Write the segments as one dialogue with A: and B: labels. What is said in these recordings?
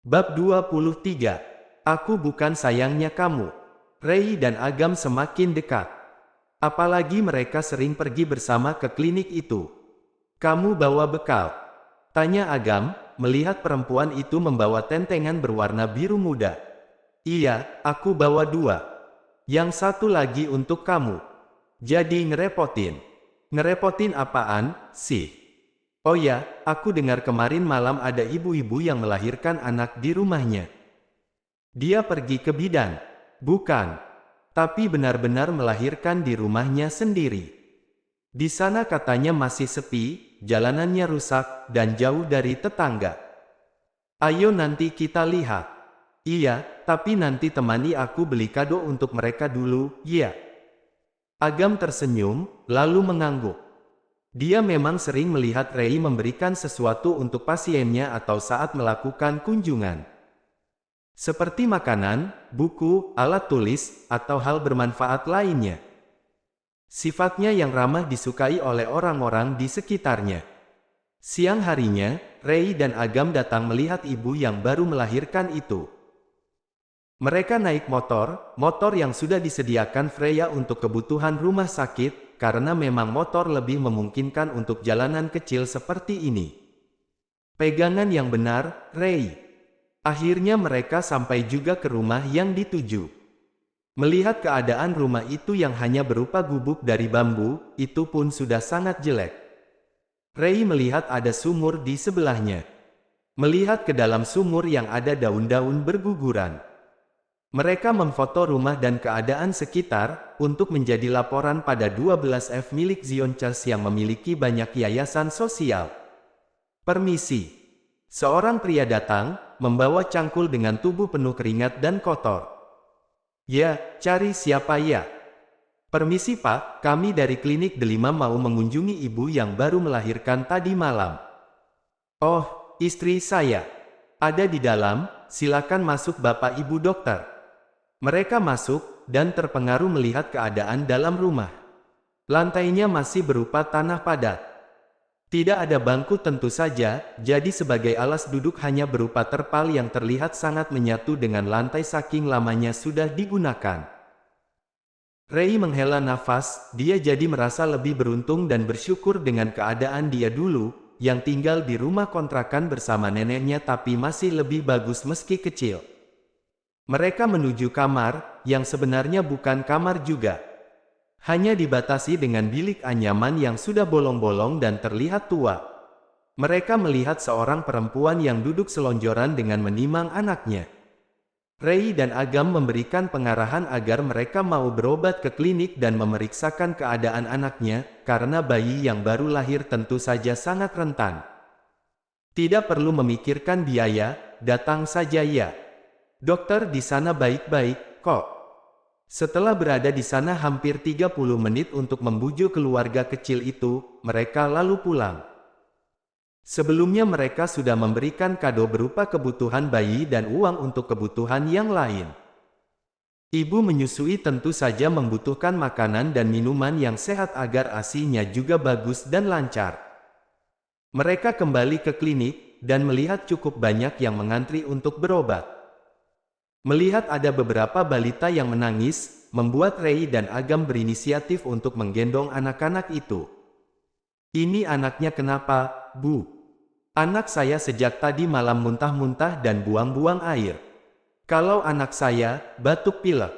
A: Bab 23. Aku bukan sayangnya kamu. Rei dan Agam semakin dekat. Apalagi mereka sering pergi bersama ke klinik itu. Kamu bawa bekal? Tanya Agam, melihat perempuan itu membawa tentengan berwarna biru muda. Iya, aku bawa 2. Yang satu lagi untuk kamu. Jadi ngerepotin. Ngerepotin apaan, sih? Oh ya, aku dengar kemarin malam ada ibu-ibu yang melahirkan anak di rumahnya. Dia pergi ke bidan. Bukan. Tapi benar-benar melahirkan di rumahnya sendiri. Di sana katanya masih sepi, jalanannya rusak, dan jauh dari tetangga. Ayo nanti kita lihat. Iya, tapi nanti temani aku beli kado untuk mereka dulu, ya. Agam tersenyum, lalu mengangguk. Dia memang sering melihat Rei memberikan sesuatu untuk pasiennya atau saat melakukan kunjungan. Seperti makanan, buku, alat tulis, atau hal bermanfaat lainnya. Sifatnya yang ramah disukai oleh orang-orang di sekitarnya. Siang harinya, Rei dan Agam datang melihat ibu yang baru melahirkan itu. Mereka naik motor yang sudah disediakan Freya untuk kebutuhan rumah sakit, karena memang motor lebih memungkinkan untuk jalanan kecil seperti ini. Pegangan yang benar, Rei. Akhirnya mereka sampai juga ke rumah yang dituju. Melihat keadaan rumah itu yang hanya berupa gubuk dari bambu, itu pun sudah sangat jelek. Rei melihat ada sumur di sebelahnya. Melihat ke dalam sumur yang ada daun-daun berguguran. Mereka memfoto rumah dan keadaan sekitar, untuk menjadi laporan pada 12F milik Zion Church yang memiliki banyak yayasan sosial. Permisi. Seorang pria datang, membawa cangkul dengan tubuh penuh keringat dan kotor. Ya, cari siapa ya? Permisi Pak, kami dari klinik Delima mau mengunjungi ibu yang baru melahirkan tadi malam. Oh, istri saya. Ada di dalam, silakan masuk Bapak Ibu dokter. Mereka masuk, dan terpengaruh melihat keadaan dalam rumah. Lantainya masih berupa tanah padat. Tidak ada bangku tentu saja, jadi sebagai alas duduk hanya berupa terpal yang terlihat sangat menyatu dengan lantai saking lamanya sudah digunakan. Rei menghela nafas, dia jadi merasa lebih beruntung dan bersyukur dengan keadaan dia dulu, yang tinggal di rumah kontrakan bersama neneknya tapi masih lebih bagus meski kecil. Mereka menuju kamar, yang sebenarnya bukan kamar juga. Hanya dibatasi dengan bilik anyaman yang sudah bolong-bolong dan terlihat tua. Mereka melihat seorang perempuan yang duduk selonjoran dengan menimang anaknya. Rei dan Agam memberikan pengarahan agar mereka mau berobat ke klinik dan memeriksakan keadaan anaknya, karena bayi yang baru lahir tentu saja sangat rentan. Tidak perlu memikirkan biaya, datang saja ya. Dokter di sana baik-baik, kok. Setelah berada di sana hampir 30 menit untuk membujuk keluarga kecil itu, mereka lalu pulang. Sebelumnya mereka sudah memberikan kado berupa kebutuhan bayi dan uang untuk kebutuhan yang lain. Ibu menyusui tentu saja membutuhkan makanan dan minuman yang sehat agar ASI-nya juga bagus dan lancar. Mereka kembali ke klinik, dan melihat cukup banyak yang mengantri untuk berobat. Melihat ada beberapa balita yang menangis, membuat Rei dan Agam berinisiatif untuk menggendong anak-anak itu. Ini anaknya kenapa, Bu? Anak saya sejak tadi malam muntah-muntah dan buang-buang air. Kalau anak saya, batuk pilek.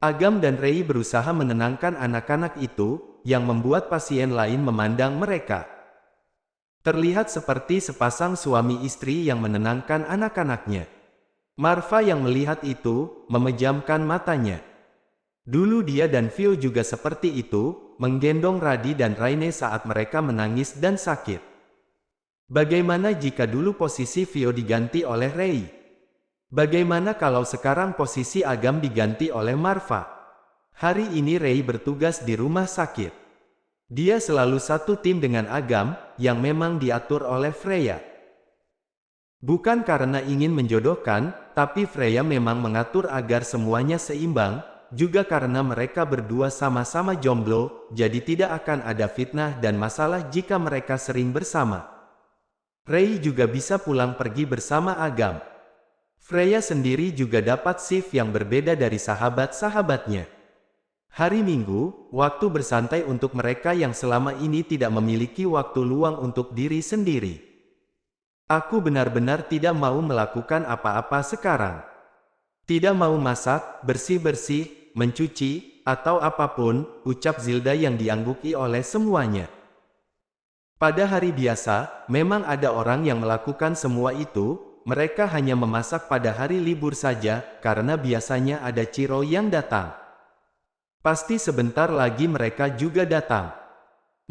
A: Agam dan Rei berusaha menenangkan anak-anak itu, yang membuat pasien lain memandang mereka. Terlihat seperti sepasang suami istri yang menenangkan anak-anaknya. Marva yang melihat itu, memejamkan matanya. Dulu dia dan Vio juga seperti itu, menggendong Radi dan Raine saat mereka menangis dan sakit. Bagaimana jika dulu posisi Vio diganti oleh Rei? Bagaimana kalau sekarang posisi Agam diganti oleh Marva? Hari ini Rei bertugas di rumah sakit. Dia selalu satu tim dengan Agam, yang memang diatur oleh Freya. Bukan karena ingin menjodohkan, tapi Freya memang mengatur agar semuanya seimbang, juga karena mereka berdua sama-sama jomblo, jadi tidak akan ada fitnah dan masalah jika mereka sering bersama. Rei juga bisa pulang pergi bersama Agam. Freya sendiri juga dapat shift yang berbeda dari sahabat-sahabatnya. Hari Minggu, waktu bersantai untuk mereka yang selama ini tidak memiliki waktu luang untuk diri sendiri. Aku benar-benar tidak mau melakukan apa-apa sekarang. Tidak mau masak, bersih-bersih, mencuci, atau apapun, ucap Zilda yang diangguki oleh semuanya. Pada hari biasa, memang ada orang yang melakukan semua itu, mereka hanya memasak pada hari libur saja, karena biasanya ada Ciro yang datang. Pasti sebentar lagi mereka juga datang.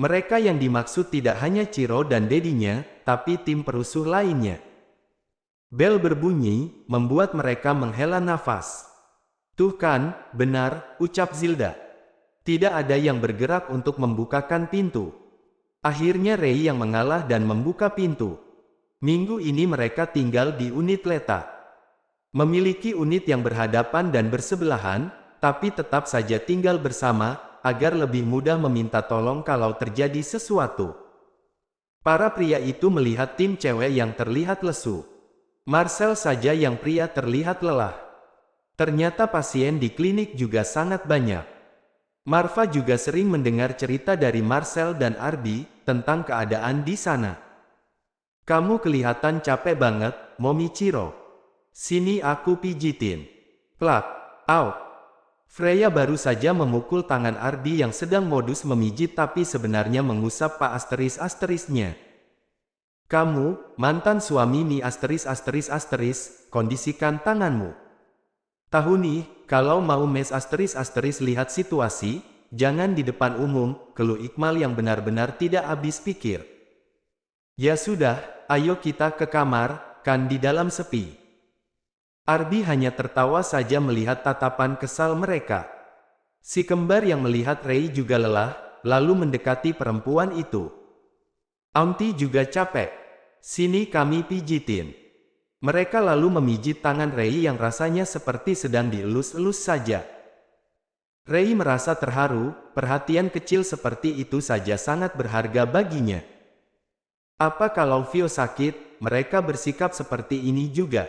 A: Mereka yang dimaksud tidak hanya Ciro dan dedinya, tapi tim perusuh lainnya. Bel berbunyi, membuat mereka menghela nafas. Tuh kan, benar, ucap Zilda. Tidak ada yang bergerak untuk membukakan pintu. Akhirnya Rei yang mengalah dan membuka pintu. Minggu ini mereka tinggal di unit Leta. Memiliki unit yang berhadapan dan bersebelahan, tapi tetap saja tinggal bersama, agar lebih mudah meminta tolong kalau terjadi sesuatu. Para pria itu melihat tim cewek yang terlihat lesu. Marcel saja yang pria terlihat lelah. Ternyata pasien di klinik juga sangat banyak. Marva juga sering mendengar cerita dari Marcel dan Arby tentang keadaan di sana. Kamu kelihatan capek banget, Momi Ciro. Sini aku pijitin. Plak, au. Freya baru saja memukul tangan Arby yang sedang modus memijit tapi sebenarnya mengusap Pak asterisnya. Kamu, mantan suami Mi kondisikan tanganmu. Tahu nih, kalau mau mes lihat situasi, jangan di depan umum, keluh Iqmal yang benar-benar tidak habis pikir. Ya sudah, ayo kita ke kamar, kan di dalam sepi. Arby hanya tertawa saja melihat tatapan kesal mereka. Si kembar yang melihat Rei juga lelah, lalu mendekati perempuan itu. Auntie juga capek. Sini kami pijitin. Mereka lalu memijit tangan Rei yang rasanya seperti sedang dielus-elus saja. Rei merasa terharu, perhatian kecil seperti itu saja sangat berharga baginya. Apa kalau Vio sakit, mereka bersikap seperti ini juga?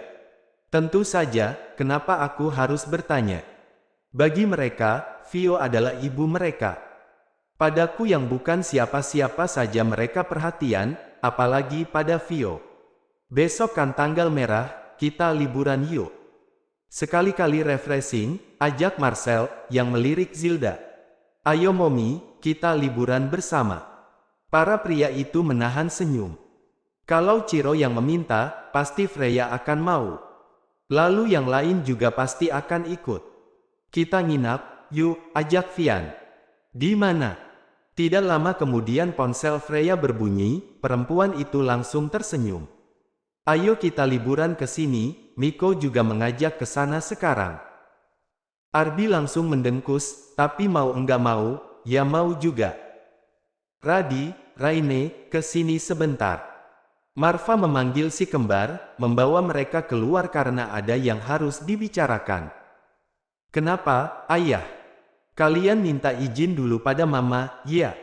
A: Tentu saja, kenapa aku harus bertanya? Bagi mereka, Vio adalah ibu mereka. Padaku yang bukan siapa-siapa saja mereka perhatian, apalagi pada Vio. Besok kan tanggal merah, kita liburan yuk. Sekali-kali refreshing, ajak Marcel, yang melirik Zilda. Ayo Momi, kita liburan bersama. Para pria itu menahan senyum. Kalau Ciro yang meminta, pasti Freya akan mau. Lalu yang lain juga pasti akan ikut. Kita nginap, yuk, ajak Vian. Di mana? Tidak lama kemudian ponsel Freya berbunyi, perempuan itu langsung tersenyum. Ayo kita liburan ke sini, Miko juga mengajak ke sana sekarang. Arby langsung mendengkus, tapi mau enggak mau, ya mau juga. Radi, Raine, ke sini sebentar. Marva memanggil si kembar, membawa mereka keluar karena ada yang harus dibicarakan. Kenapa, ayah? Kalian minta izin dulu pada mama, ya.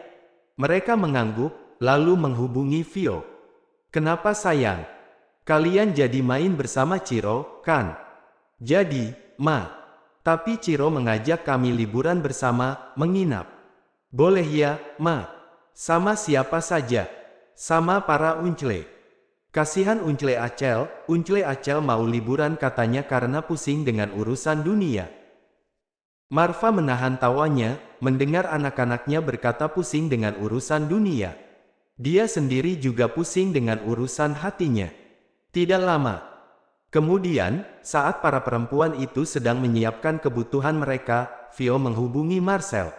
A: Mereka mengangguk, lalu menghubungi Vio. Kenapa sayang? Kalian jadi main bersama Ciro, kan? Jadi, ma. Tapi Ciro mengajak kami liburan bersama, menginap. Boleh ya, ma? Sama siapa saja? Sama para uncle. Kasihan Uncle Acel mau liburan katanya karena pusing dengan urusan dunia. Marva menahan tawanya, mendengar anak-anaknya berkata pusing dengan urusan dunia. Dia sendiri juga pusing dengan urusan hatinya. Tidak lama kemudian, saat para perempuan itu sedang menyiapkan kebutuhan mereka, Vio menghubungi Marcel.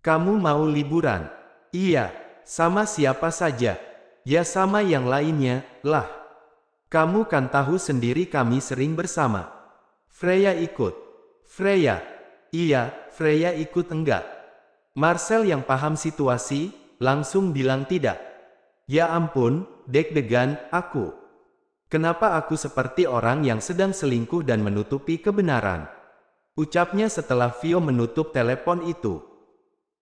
A: Kamu mau liburan? Iya, sama siapa saja? Ya sama yang lainnya, lah. Kamu kan tahu sendiri kami sering bersama. Freya ikut. Freya. Iya, Freya ikut enggak? Marcel yang paham situasi, langsung bilang tidak. Ya ampun, deg-degan, aku. Kenapa aku seperti orang yang sedang selingkuh dan menutupi kebenaran? Ucapnya setelah Vio menutup telepon itu.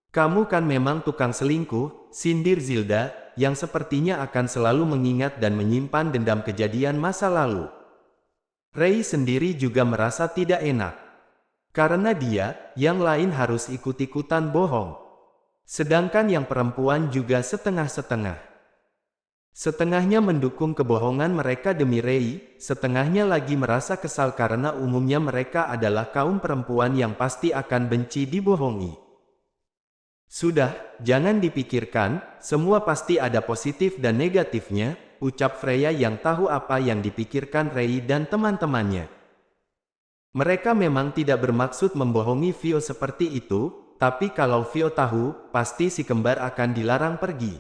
A: Kamu kan memang tukang selingkuh, sindir Zilda, yang sepertinya akan selalu mengingat dan menyimpan dendam kejadian masa lalu. Rei sendiri juga merasa tidak enak. Karena dia, yang lain harus ikut-ikutan bohong. Sedangkan yang perempuan juga setengah-setengah. Setengahnya mendukung kebohongan mereka demi Rei, setengahnya lagi merasa kesal karena umumnya mereka adalah kaum perempuan yang pasti akan benci dibohongi. Sudah, jangan dipikirkan, semua pasti ada positif dan negatifnya, ucap Freya yang tahu apa yang dipikirkan Rei dan teman-temannya. Mereka memang tidak bermaksud membohongi Vio seperti itu, tapi kalau Vio tahu, pasti si kembar akan dilarang pergi.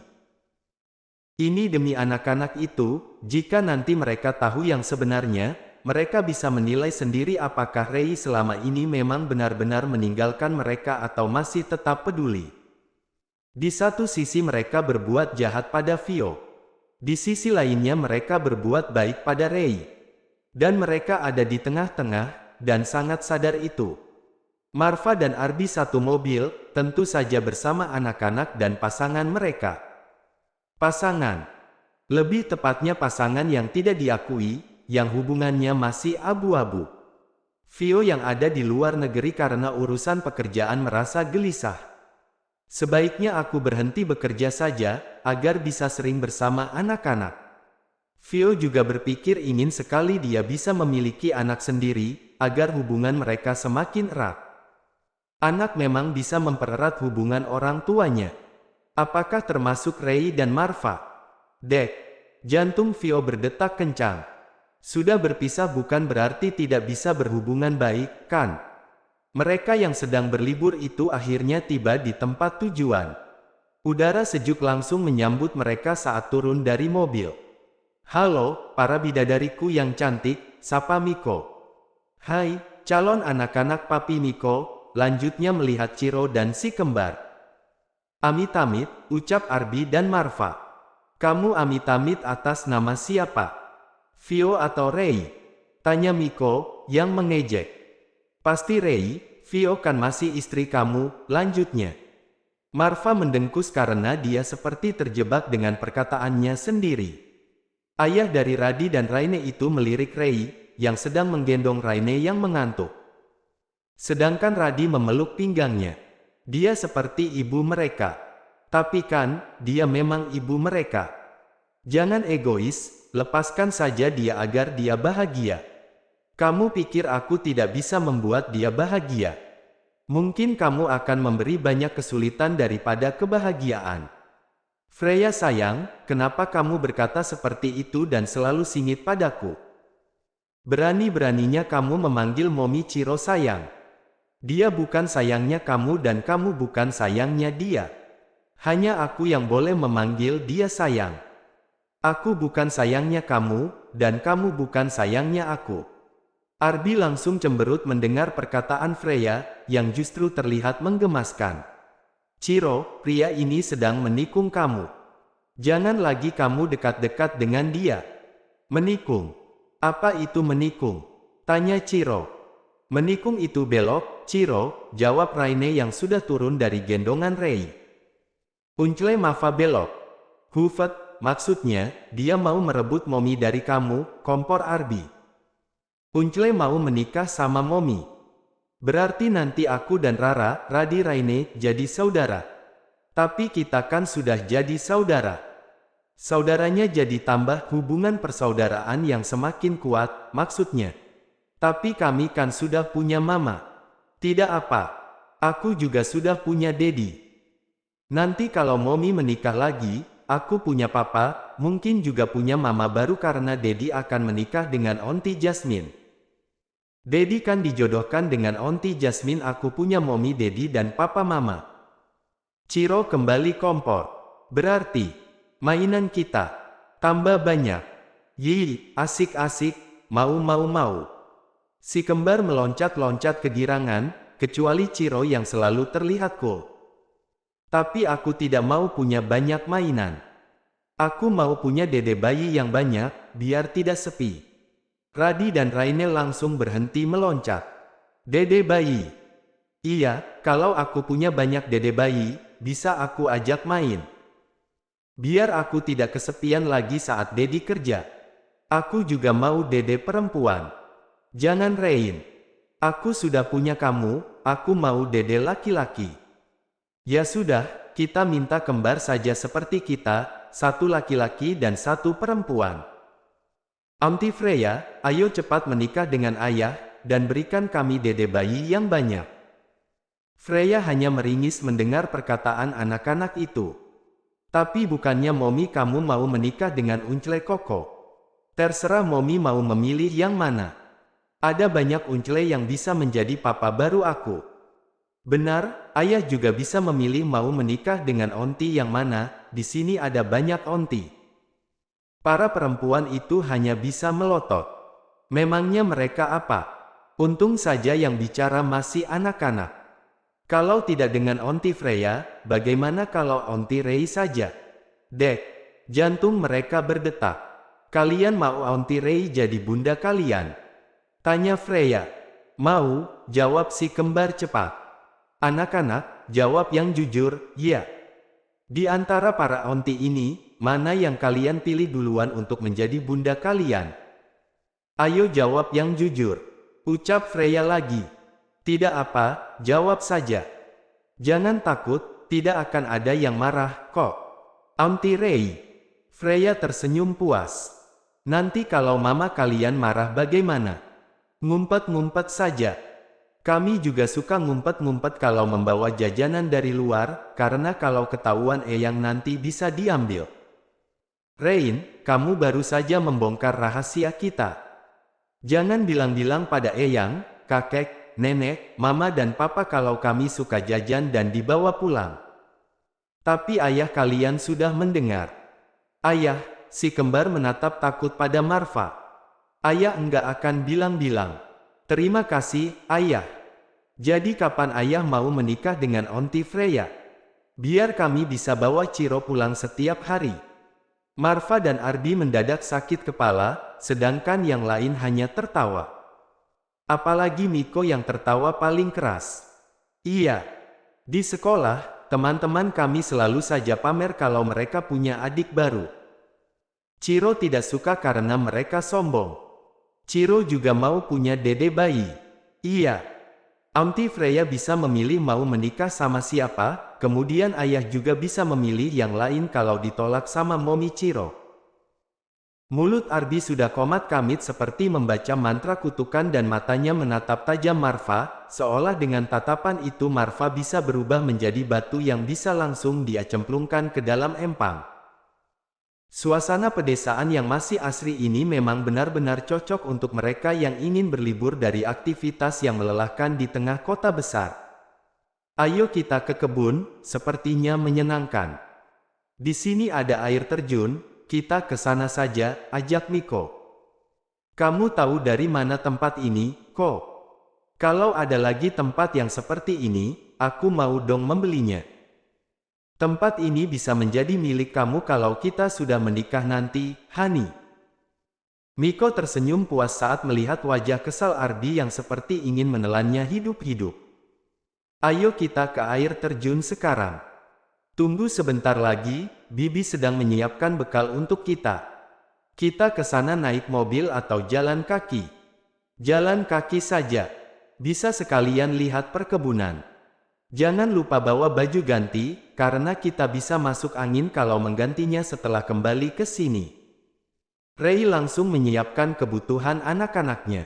A: Ini demi anak-anak itu, jika nanti mereka tahu yang sebenarnya, mereka bisa menilai sendiri apakah Rei selama ini memang benar-benar meninggalkan mereka atau masih tetap peduli. Di satu sisi mereka berbuat jahat pada Vio. Di sisi lainnya mereka berbuat baik pada Rei. Dan mereka ada di tengah-tengah, dan sangat sadar itu. Marva dan Arby satu mobil, tentu saja bersama anak-anak dan pasangan mereka. Pasangan. Lebih tepatnya pasangan yang tidak diakui, yang hubungannya masih abu-abu. Vio yang ada di luar negeri karena urusan pekerjaan merasa gelisah. Sebaiknya aku berhenti bekerja saja, agar bisa sering bersama anak-anak. Vio juga berpikir ingin sekali dia bisa memiliki anak sendiri, agar hubungan mereka semakin erat. Anak memang bisa mempererat hubungan orang tuanya. Apakah termasuk Rei dan Marva? Dek, jantung Vio berdetak kencang. Sudah berpisah bukan berarti tidak bisa berhubungan baik, kan? Mereka yang sedang berlibur itu akhirnya tiba di tempat tujuan. Udara sejuk langsung menyambut mereka saat turun dari mobil. Halo, para bidadariku yang cantik, sapa Miko. Hai, calon anak-anak Papi Miko, lanjutnya melihat Chiro dan si kembar. Amit-amit, ucap Arby dan Marva. Kamu amit-amit atas nama siapa? Vio atau Rei? Tanya Miko, yang mengejek. Pasti Rei, Vio kan masih istri kamu, lanjutnya. Marva mendengkus karena dia seperti terjebak dengan perkataannya sendiri. Ayah dari Radi dan Raine itu melirik Rei, yang sedang menggendong Raine yang mengantuk. Sedangkan Radi memeluk pinggangnya. Dia seperti ibu mereka. Tapi kan, dia memang ibu mereka. Jangan egois, lepaskan saja dia agar dia bahagia. Kamu pikir aku tidak bisa membuat dia bahagia? Mungkin kamu akan memberi banyak kesulitan daripada kebahagiaan. Freya sayang, kenapa kamu berkata seperti itu dan selalu singit padaku? Berani-beraninya kamu memanggil Momi Chiro sayang. Dia bukan sayangnya kamu dan kamu bukan sayangnya dia. Hanya aku yang boleh memanggil dia sayang. Aku bukan sayangnya kamu, dan kamu bukan sayangnya aku. Arby langsung cemberut mendengar perkataan Freya, yang justru terlihat menggemaskan. Chiro, pria ini sedang menikung kamu. Jangan lagi kamu dekat-dekat dengan dia. Menikung. Apa itu menikung? Tanya Chiro. Menikung itu belok, Chiro, jawab Raine yang sudah turun dari gendongan Rei. Uncle Mava belok. Hufet, maksudnya, dia mau merebut Momi dari kamu, kompor Arby. Uncle mau menikah sama Momi. Berarti nanti aku dan Rara, Radi Raine, jadi saudara. Tapi kita kan sudah jadi saudara. Saudaranya jadi tambah hubungan persaudaraan yang semakin kuat, maksudnya. Tapi kami kan sudah punya mama. Tidak apa. Aku juga sudah punya dedi. Nanti kalau Momi menikah lagi, aku punya papa, mungkin juga punya mama baru karena dedi akan menikah dengan Onti Jasmine. Dedi kan dijodohkan dengan Onti Jasmine, aku punya Momi, dedi dan papa mama. Chiro kembali kompor. Berarti mainan kita tambah banyak. Yih, asik-asik, mau. Si kembar meloncat-loncat kegirangan, kecuali Chiro yang selalu terlihat cool. Tapi aku tidak mau punya banyak mainan. Aku mau punya dede bayi yang banyak, biar tidak sepi. Radi dan Raine langsung berhenti meloncat. Dede bayi. Iya, kalau aku punya banyak dede bayi, bisa aku ajak main. Biar aku tidak kesepian lagi saat dedi kerja. Aku juga mau dede perempuan. Jangan Rain. Aku sudah punya kamu, aku mau dede laki-laki. Ya sudah, kita minta kembar saja seperti kita, satu laki-laki dan satu perempuan. Auntie Freya, ayo cepat menikah dengan ayah, dan berikan kami dede bayi yang banyak. Freya hanya meringis mendengar perkataan anak-anak itu. Tapi bukannya Momi kamu mau menikah dengan Uncle Koko? Terserah Momi mau memilih yang mana. Ada banyak Uncle yang bisa menjadi papa baru aku. Benar, ayah juga bisa memilih mau menikah dengan onti yang mana, di sini ada banyak onti. Para perempuan itu hanya bisa melotot. Memangnya mereka apa? Untung saja yang bicara masih anak-anak. Kalau tidak dengan onti Freya, bagaimana kalau onti Rei saja? Dek, jantung mereka berdetak. Kalian mau onti Rei jadi bunda kalian? Tanya Freya. Mau, jawab si kembar cepat. Anak-anak, jawab yang jujur, ya. Di antara para onti ini, mana yang kalian pilih duluan untuk menjadi bunda kalian? Ayo jawab yang jujur. Ucap Freya lagi. Tidak apa, jawab saja. Jangan takut, tidak akan ada yang marah, kok. Auntie Rei. Freya tersenyum puas. Nanti kalau mama kalian marah bagaimana? Ngumpet-ngumpet saja. Kami juga suka ngumpet-ngumpet kalau membawa jajanan dari luar, karena kalau ketahuan Eyang nanti bisa diambil. Rain, kamu baru saja membongkar rahasia kita. Jangan bilang-bilang pada Eyang, kakek, nenek, mama dan papa kalau kami suka jajan dan dibawa pulang. Tapi ayah kalian sudah mendengar. Ayah, si kembar menatap takut pada Marva. Ayah enggak akan bilang-bilang. Terima kasih, ayah. Jadi kapan ayah mau menikah dengan onti Freya? Biar kami bisa bawa Ciro pulang setiap hari. Marva dan Ardi mendadak sakit kepala, sedangkan yang lain hanya tertawa. Apalagi Miko yang tertawa paling keras. Iya. Di sekolah, teman-teman kami selalu saja pamer kalau mereka punya adik baru. Ciro tidak suka karena mereka sombong. Ciro juga mau punya dede bayi. Iya. Auntie Freya bisa memilih mau menikah sama siapa, kemudian ayah juga bisa memilih yang lain kalau ditolak sama Momi Ciro. Mulut Ardi sudah komat kamit seperti membaca mantra kutukan dan matanya menatap tajam Marva, seolah dengan tatapan itu Marva bisa berubah menjadi batu yang bisa langsung dia cemplungkan ke dalam empang. Suasana pedesaan yang masih asri ini memang benar-benar cocok untuk mereka yang ingin berlibur dari aktivitas yang melelahkan di tengah kota besar. Ayo kita ke kebun, sepertinya menyenangkan. Di sini ada air terjun, kita ke sana saja, ajak Miko. Kamu tahu dari mana tempat ini, kok? Kalau ada lagi tempat yang seperti ini, aku mau dong membelinya. Tempat ini bisa menjadi milik kamu kalau kita sudah menikah nanti, Hani. Miko tersenyum puas saat melihat wajah kesal Ardi yang seperti ingin menelannya hidup-hidup. Ayo kita ke air terjun sekarang. Tunggu sebentar lagi, Bibi sedang menyiapkan bekal untuk kita. Kita ke sana naik mobil atau jalan kaki. Jalan kaki saja. Bisa sekalian lihat perkebunan. Jangan lupa bawa baju ganti, karena kita bisa masuk angin kalau menggantinya setelah kembali ke sini. Rei langsung menyiapkan kebutuhan anak-anaknya.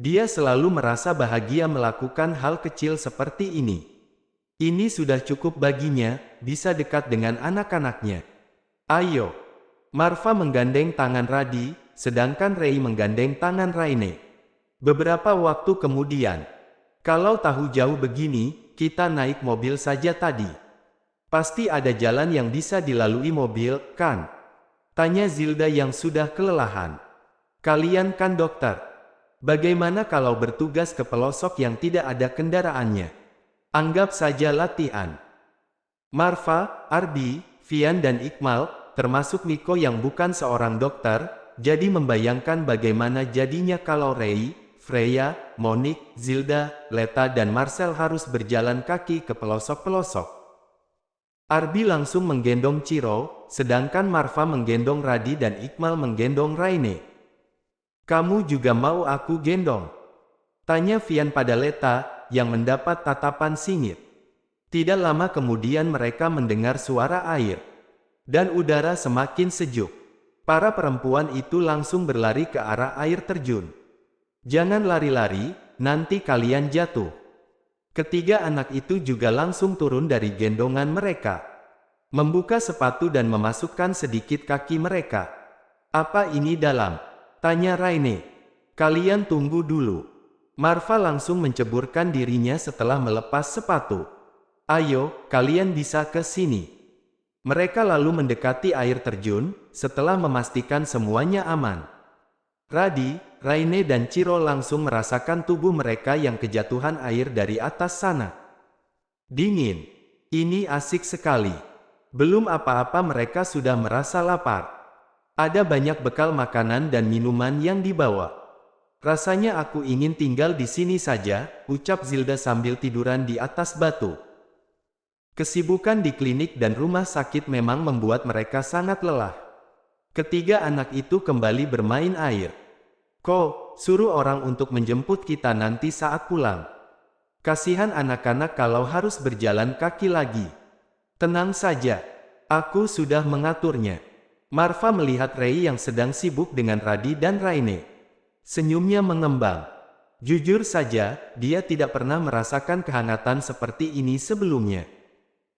A: Dia selalu merasa bahagia melakukan hal kecil seperti ini. Ini sudah cukup baginya, bisa dekat dengan anak-anaknya. Ayo. Marva menggandeng tangan Radi, sedangkan Rei menggandeng tangan Raine. Beberapa waktu kemudian, kalau tahu jauh begini, kita naik mobil saja tadi. Pasti ada jalan yang bisa dilalui mobil, kan? Tanya Zilda yang sudah kelelahan. Kalian kan dokter. Bagaimana kalau bertugas ke pelosok yang tidak ada kendaraannya? Anggap saja latihan. Marva, Ardi, Vian dan Iqmal, termasuk Miko yang bukan seorang dokter, jadi membayangkan bagaimana jadinya kalau Rei, Freya, Monique, Zilda, Leta dan Marcel harus berjalan kaki ke pelosok-pelosok. Ardi langsung menggendong Ciro, sedangkan Marva menggendong Radi dan Iqmal menggendong Raine. Kamu juga mau aku gendong? Tanya Vian pada Leta, yang mendapat tatapan singit. Tidak lama kemudian mereka mendengar suara air. Dan udara semakin sejuk. Para perempuan itu langsung berlari ke arah air terjun. Jangan lari-lari, nanti kalian jatuh. Ketiga anak itu juga langsung turun dari gendongan mereka. Membuka sepatu dan memasukkan sedikit kaki mereka. Apa ini dalam? Tanya Raine. Kalian tunggu dulu. Marva langsung menceburkan dirinya setelah melepas sepatu. Ayo, kalian bisa ke sini. Mereka lalu mendekati air terjun, setelah memastikan semuanya aman. Radi, Raine dan Ciro langsung merasakan tubuh mereka yang kejatuhan air dari atas sana. Dingin. Ini asik sekali. Belum apa-apa mereka sudah merasa lapar. Ada banyak bekal makanan dan minuman yang dibawa. Rasanya aku ingin tinggal di sini saja, ucap Zilda sambil tiduran di atas batu. Kesibukan di klinik dan rumah sakit memang membuat mereka sangat lelah. Ketiga anak itu kembali bermain air. Ko, suruh orang untuk menjemput kita nanti saat pulang. Kasihan anak-anak kalau harus berjalan kaki lagi. Tenang saja, aku sudah mengaturnya. Marva melihat Rei yang sedang sibuk dengan Radi dan Raine. Senyumnya mengembang. Jujur saja, dia tidak pernah merasakan kehangatan seperti ini sebelumnya.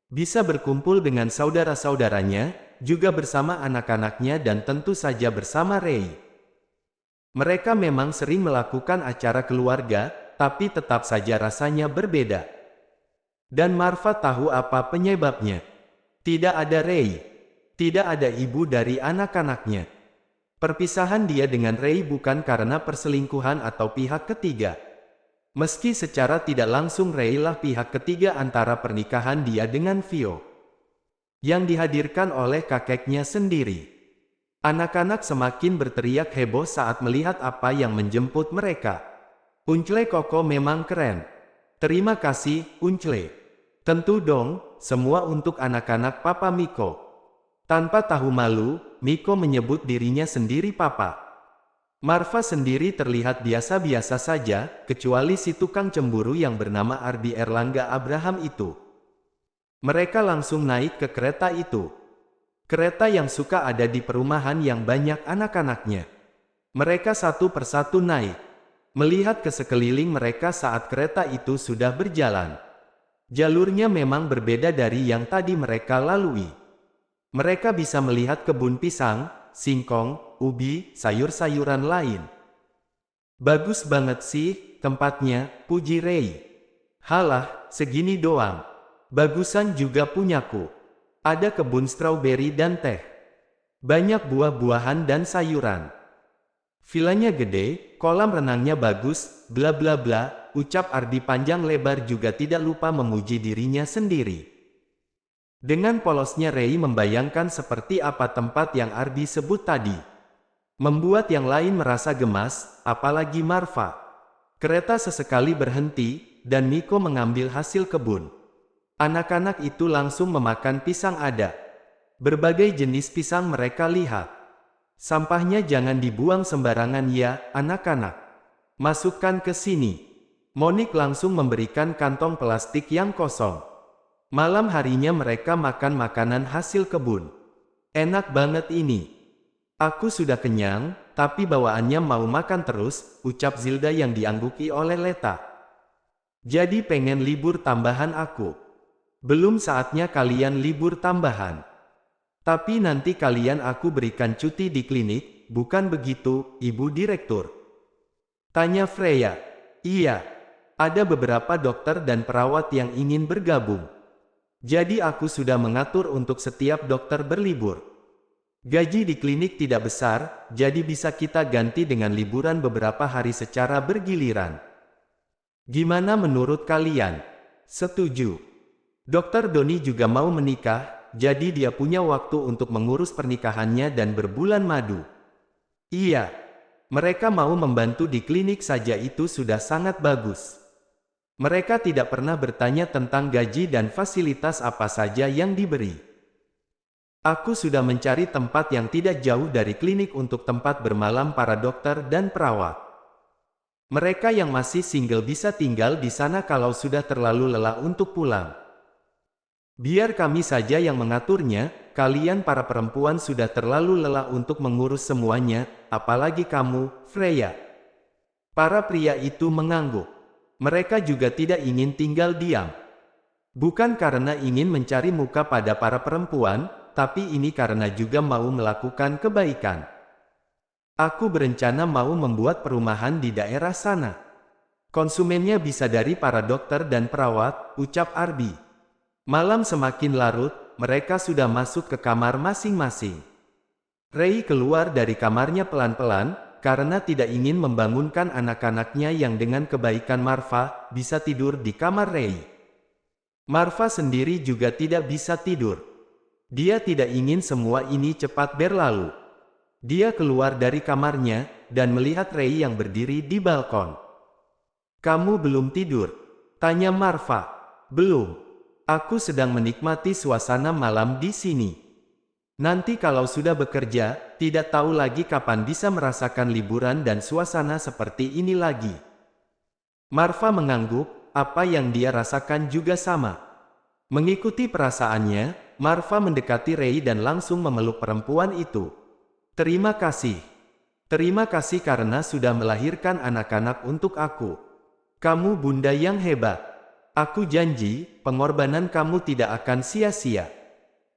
A: Bisa berkumpul dengan saudara-saudaranya, juga bersama anak-anaknya dan tentu saja bersama Rei. Mereka memang sering melakukan acara keluarga, tapi tetap saja rasanya berbeda. Dan Marva tahu apa penyebabnya. Tidak ada Rei. Tidak ada ibu dari anak-anaknya. Perpisahan dia dengan Rei bukan karena perselingkuhan atau pihak ketiga. Meski secara tidak langsung Rei lah pihak ketiga antara pernikahan dia dengan Vio. Yang dihadirkan oleh kakeknya sendiri. Anak-anak semakin berteriak heboh saat melihat apa yang menjemput mereka. Uncle Koko memang keren. Terima kasih, Uncle. Tentu dong, semua untuk anak-anak Papa Miko. Tanpa tahu malu, Miko menyebut dirinya sendiri Papa. Marva sendiri terlihat biasa-biasa saja, kecuali si tukang cemburu yang bernama Ardi Erlangga Abraham itu. Mereka langsung naik ke kereta itu. Kereta yang suka ada di perumahan yang banyak anak-anaknya. Mereka satu persatu naik. Melihat ke sekeliling mereka saat kereta itu sudah berjalan. Jalurnya memang berbeda dari yang tadi mereka lalui. Mereka bisa melihat kebun pisang, singkong, ubi, sayur-sayuran lain. Bagus banget sih, tempatnya, puji Rei. Halah, segini doang. Bagusan juga punyaku. Ada kebun stroberi dan teh. Banyak buah-buahan dan sayuran. Vilanya gede, kolam renangnya bagus, bla bla bla, ucap Ardi panjang lebar juga tidak lupa memuji dirinya sendiri. Dengan polosnya Rei membayangkan seperti apa tempat yang Ardi sebut tadi. Membuat yang lain merasa gemas, apalagi Marva. Kereta sesekali berhenti, dan Miko mengambil hasil kebun. Anak-anak itu langsung memakan pisang ada. Berbagai jenis pisang mereka lihat. Sampahnya jangan dibuang sembarangan ya, anak-anak. Masukkan ke sini. Monik langsung memberikan kantong plastik yang kosong. Malam harinya mereka makan makanan hasil kebun. Enak banget ini. Aku sudah kenyang, tapi bawaannya mau makan terus, ucap Zilda yang diangguki oleh Leta. Jadi pengen libur tambahan aku. Belum saatnya kalian libur tambahan. Tapi nanti kalian aku berikan cuti di klinik, bukan begitu, Ibu Direktur? Tanya Freya. Iya. Ada beberapa dokter dan perawat yang ingin bergabung. Jadi aku sudah mengatur untuk setiap dokter berlibur. Gaji di klinik tidak besar, jadi bisa kita ganti dengan liburan beberapa hari secara bergiliran. Gimana menurut kalian? Setuju. Dokter Doni juga mau menikah. Jadi dia punya waktu untuk mengurus pernikahannya dan berbulan madu. Iya, mereka mau membantu di klinik saja itu sudah sangat bagus. Mereka tidak pernah bertanya tentang gaji dan fasilitas apa saja yang diberi. Aku sudah mencari tempat yang tidak jauh dari klinik untuk tempat bermalam para dokter dan perawat. Mereka yang masih single bisa tinggal di sana kalau sudah terlalu lelah untuk pulang. Biar kami saja yang mengaturnya, kalian para perempuan sudah terlalu lelah untuk mengurus semuanya, apalagi kamu, Freya. Para pria itu mengangguk. Mereka juga tidak ingin tinggal diam. Bukan karena ingin mencari muka pada para perempuan, tapi ini karena juga mau melakukan kebaikan. Aku berencana mau membuat perumahan di daerah sana. Konsumennya bisa dari para dokter dan perawat, ucap Arby. Malam semakin larut, mereka sudah masuk ke kamar masing-masing. Ray keluar dari kamarnya pelan-pelan, karena tidak ingin membangunkan anak-anaknya yang dengan kebaikan Marva, bisa tidur di kamar Ray. Marva sendiri juga tidak bisa tidur. Dia tidak ingin semua ini cepat berlalu. Dia keluar dari kamarnya, dan melihat Ray yang berdiri di balkon. "Kamu belum tidur?" tanya Marva. "Belum. Aku sedang menikmati suasana malam di sini. Nanti kalau sudah bekerja, tidak tahu lagi kapan bisa merasakan liburan dan suasana seperti ini lagi." Marva mengangguk, apa yang dia rasakan juga sama. Mengikuti perasaannya, Marva mendekati Ray dan langsung memeluk perempuan itu. "Terima kasih. Terima kasih karena sudah melahirkan anak-anak untuk aku. Kamu bunda yang hebat. Aku janji, pengorbanan kamu tidak akan sia-sia."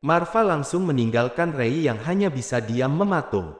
A: Marva langsung meninggalkan Ray yang hanya bisa diam mematung.